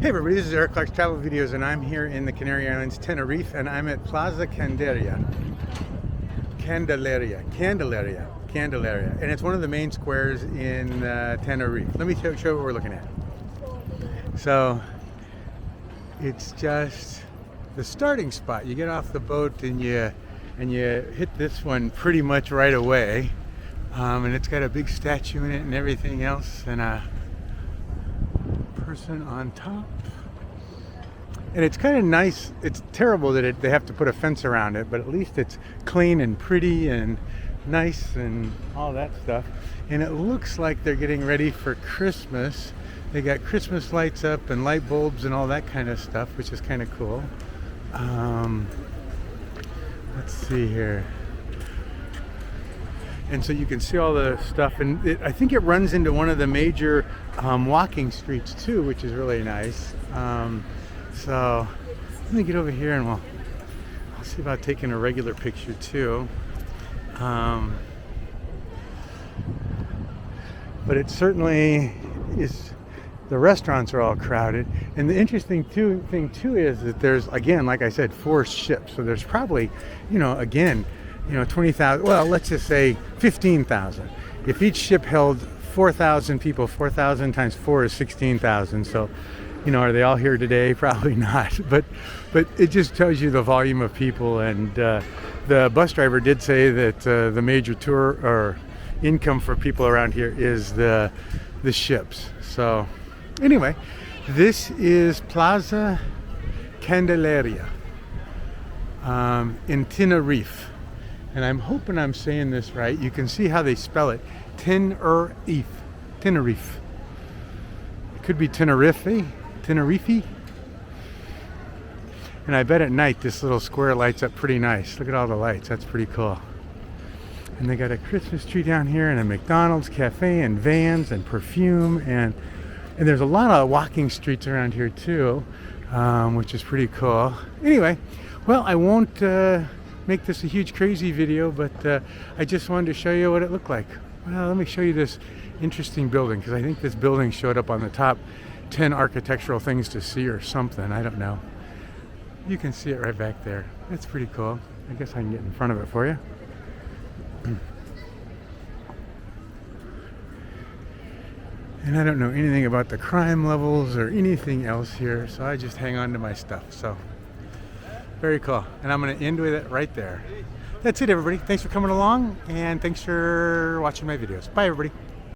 Hey everybody, this is Eric Clark's Travel Videos, and I'm here in the Canary Islands, Tenerife, and I'm at Plaza Candelaria, and it's one of the main squares in Tenerife. Let me show you what we're looking at. So, it's just the starting spot. You get off the boat and you hit this one pretty much right away, and it's got a big statue in it and everything else, and a person on top, and it's kind of nice. It's terrible that they have to put a fence around it, but at least it's clean and pretty and nice and all that stuff. And it looks like they're getting ready for Christmas. They got Christmas lights up and light bulbs and all that kind of stuff, which is kind of cool. Let's see here. And so you can see all the stuff, and I think it runs into one of the major walking streets too, which is really nice. So let me get over here and I'll see about taking a regular picture too. But it certainly is. The restaurants are all crowded, and the interesting thing too is that there's, again, like I said, 4 ships. So there's probably, 20,000, well, let's just say 15,000. If each ship held 4,000 people, 4,000 times 4 is 16,000. So, are they all here today? Probably not. But it just tells you the volume of people. And the bus driver did say that the major tour or income for people around here is the ships. So anyway, this is Plaza Candelaria in Tenerife. And I'm hoping I'm saying this right. You can see how they spell it. Tenerife. Tenerife. It could be Tenerife. Tenerife. And I bet at night this little square lights up pretty nice. Look at all the lights. That's pretty cool. And they got a Christmas tree down here and a McDonald's cafe and vans and perfume. And there's a lot of walking streets around here too, which is pretty cool. Anyway, well, I won't make this a huge crazy video, but I just wanted to show you what it looked like. Well, let me show you this interesting building, because I think this building showed up on the top 10 architectural things to see or something. I don't know. You can see it right back there. That's pretty cool. I guess I can get in front of it for you. And I don't know anything about the crime levels or anything else here, so I just hang on to my stuff. So very cool. And I'm going to end with it right there. That's it, everybody. Thanks for coming along, and thanks for watching my videos. Bye, everybody.